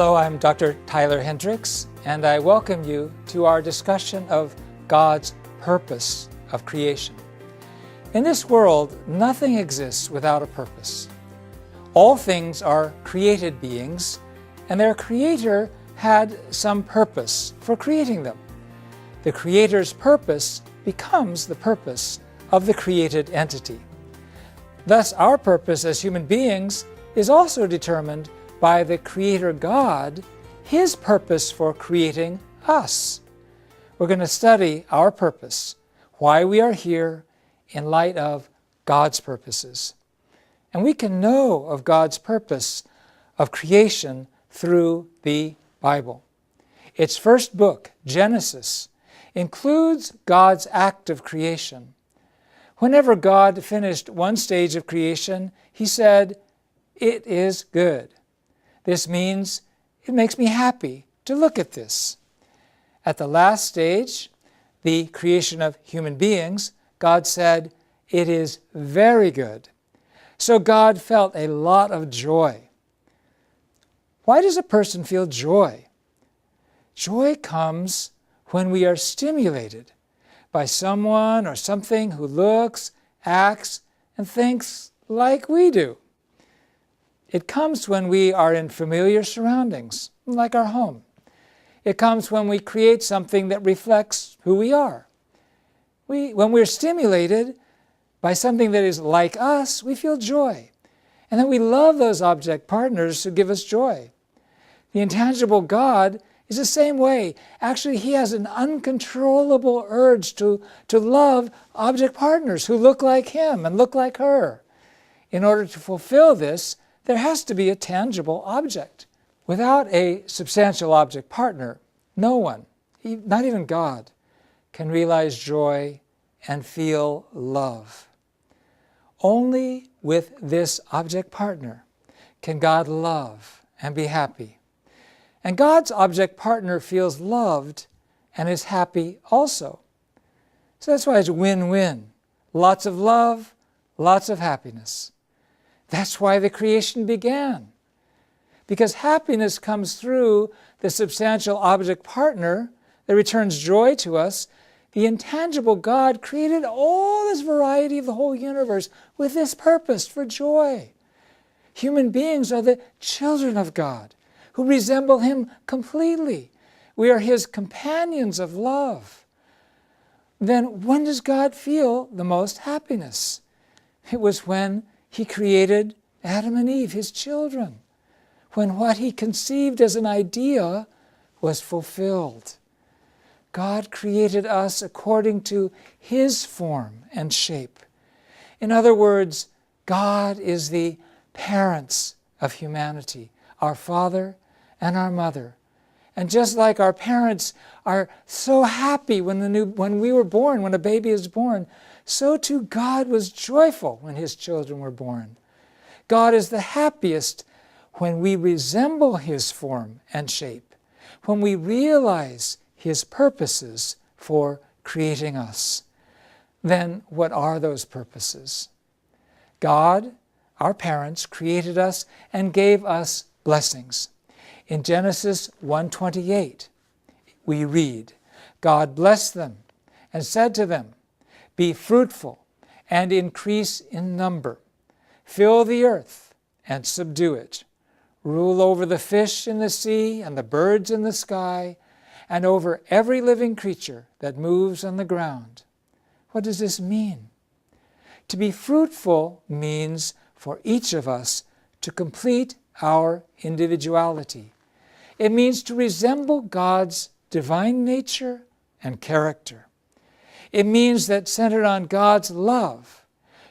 Hello, I'm Dr. Tyler Hendricks, and I welcome you to our discussion of God's purpose of creation. In this world, nothing exists without a purpose. All things are created beings, and their creator had some purpose for creating them. The creator's purpose becomes the purpose of the created entity. Thus, our purpose as human beings is also determined by the Creator God, His purpose for creating us. We're going to study our purpose, why we are here, in light of God's purposes. And we can know of God's purpose of creation through the Bible. Its first book, Genesis, includes God's act of creation. Whenever God finished one stage of creation, He said, "It is good." This means it makes me happy to look at this. At the last stage, the creation of human beings, God said, "It is very good." So God felt a lot of joy. Why does a person feel joy? Joy comes when we are stimulated by someone or something who looks, acts, and thinks like we do. It comes when we are in familiar surroundings, like our home. It comes when we create something that reflects who we are. When we're stimulated by something that is like us, we feel joy. And then we love those object partners who give us joy. The intangible God is the same way. Actually, He has an uncontrollable urge to love object partners who look like Him and look like her. In order to fulfill this, there has to be a tangible object. Without a substantial object partner, no one, not even God, can realize joy and feel love. Only with this object partner can God love and be happy. And God's object partner feels loved and is happy also. So that's why it's win-win. Lots of love, lots of happiness. That's why the creation began. Because happiness comes through the substantial object partner that returns joy to us. The intangible God created all this variety of the whole universe with this purpose for joy. Human beings are the children of God who resemble Him completely. We are His companions of love. Then when does God feel the most happiness? It was when He created Adam and Eve, His children, when what He conceived as an idea was fulfilled. God created us according to His form and shape. In other words, God is the parents of humanity, our Father and our Mother. And just like our parents are so happy when we were born, when a baby is born, so too God was joyful when His children were born. God is the happiest when we resemble His form and shape, when we realize His purposes for creating us. Then what are those purposes? God, our parents, created us and gave us blessings. In Genesis 1:28, we read, "God blessed them and said to them, 'Be fruitful and increase in number. Fill the earth and subdue it. Rule over the fish in the sea and the birds in the sky, and over every living creature that moves on the ground.'" What does this mean? To be fruitful means for each of us to complete our individuality. It means to resemble God's divine nature and character. It means that centered on God's love,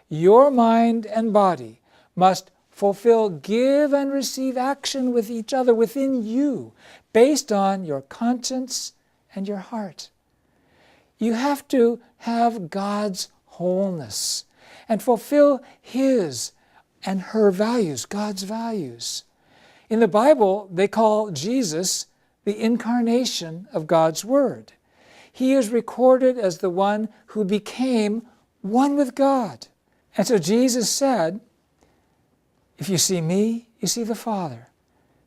your mind and body must fulfill give and receive action with each other within you, based on your conscience and your heart. You have to have God's wholeness and fulfill His and her values, God's values. In the Bible, they call Jesus the incarnation of God's Word. He is recorded as the one who became one with God. And so Jesus said, "If you see me, you see the Father."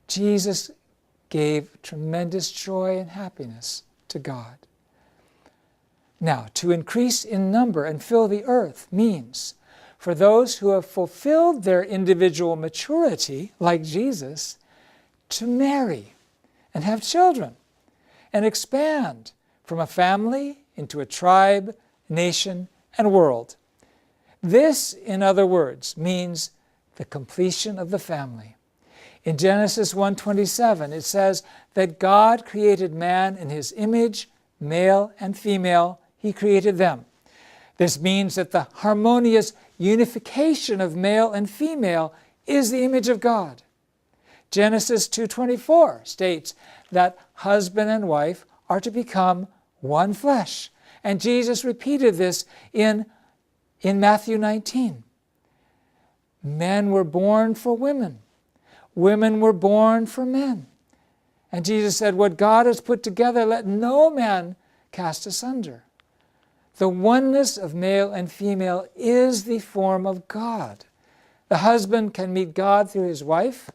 Jesus gave tremendous joy and happiness to God. Now, to increase in number and fill the earth means for those who have fulfilled their individual maturity, like Jesus, to marry and have children and expand from a family into a tribe, nation, and world. This, in other words, means the completion of the family. In Genesis 1:27, it says that God created man in his image, male and female, he created them. This means that the harmonious unification of male and female is the image of God. Genesis 2:24 states that husband and wife are to become one flesh. And Jesus repeated this in Matthew 19. Men were born for women. Women were born for men. And Jesus said, what God has put together, let no man cast asunder. The oneness of male and female is the form of God. The husband can meet God through his wife,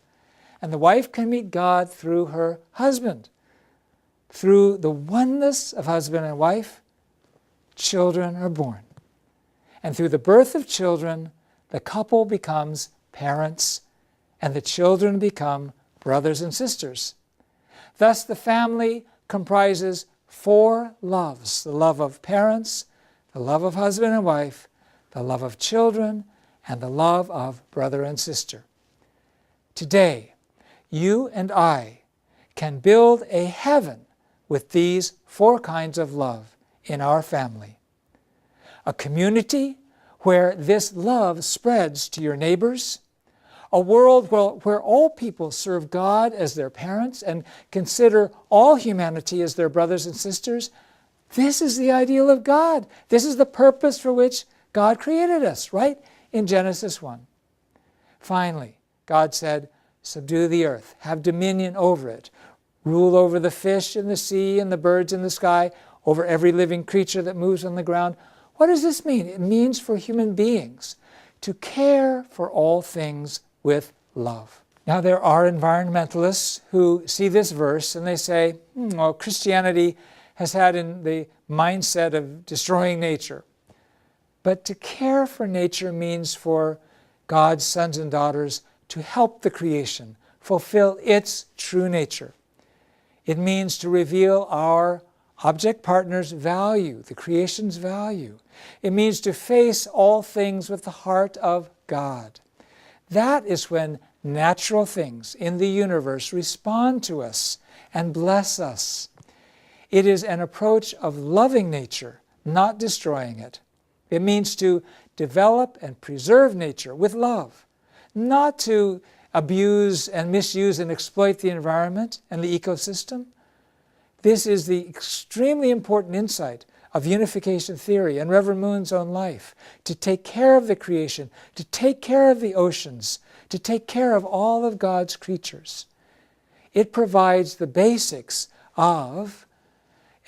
and the wife can meet God through her husband. Through the oneness of husband and wife, children are born. And through the birth of children, the couple becomes parents, and the children become brothers and sisters. Thus, the family comprises 4 loves: the love of parents, the love of husband and wife, the love of children, and the love of brother and sister. Today, you and I can build a heaven with these 4 kinds of love in our family. A community where this love spreads to your neighbors, a world where all people serve God as their parents and consider all humanity as their brothers and sisters. This is the ideal of God. This is the purpose for which God created us, right? In Genesis 1. Finally, God said, subdue the earth, have dominion over it, rule over the fish in the sea and the birds in the sky, over every living creature that moves on the ground. What does this mean? It means for human beings to care for all things with love. Now, there are environmentalists who see this verse and they say, well, Christianity has had in the mindset of destroying nature. But to care for nature means for God's sons and daughters to help the creation fulfill its true nature. It means to reveal our object partner's value, the creation's value. It means to face all things with the heart of God. That is when natural things in the universe respond to us and bless us. It is an approach of loving nature, not destroying it. It means to develop and preserve nature with love, not to abuse and misuse and exploit the environment and the ecosystem. This is the extremely important insight of unification theory and Reverend Moon's own life, to take care of the creation, to take care of the oceans, to take care of all of God's creatures. It provides the basics of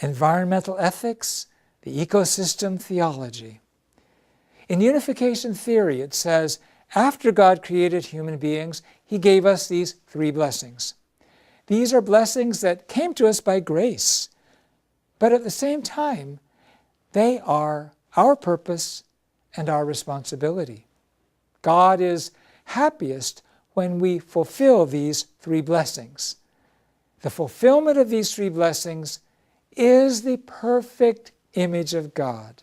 environmental ethics, the ecosystem theology. In unification theory, it says, after God created human beings, he gave us these 3 blessings. These are blessings that came to us by grace, but at the same time, they are our purpose and our responsibility. God is happiest when we fulfill these 3 blessings. The fulfillment of these 3 blessings is the perfect image of God.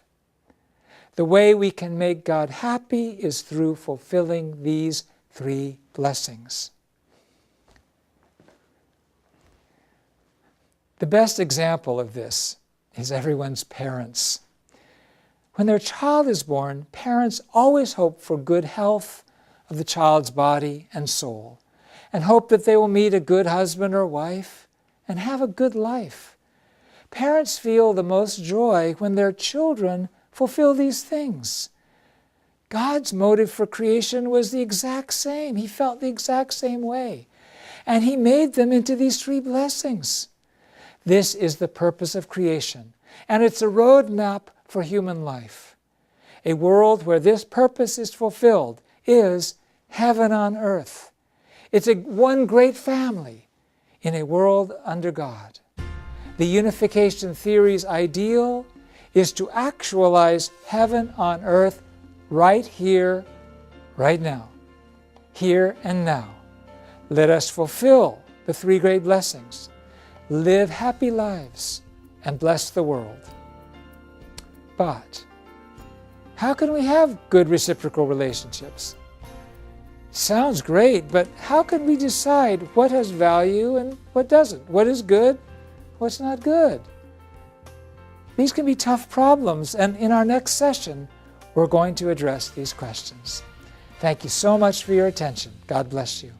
The way we can make God happy is through fulfilling these 3 blessings. The best example of this is everyone's parents. When their child is born, parents always hope for good health of the child's body and soul, and hope that they will meet a good husband or wife and have a good life. Parents feel the most joy when their children fulfill these things. God's motive for creation was the exact same. He felt the exact same way. And he made them into these 3 blessings. This is the purpose of creation, and it's a roadmap for human life. A world where this purpose is fulfilled is heaven on earth. It's one great family in a world under God. The unification theory's ideal is to actualize heaven on earth right here, right now. Here and now. Let us fulfill the three great blessings, live happy lives, and bless the world. But how can we have good reciprocal relationships? Sounds great, but how can we decide what has value and what doesn't? What is good? What's not good? These can be tough problems, and in our next session, we're going to address these questions. Thank you so much for your attention. God bless you.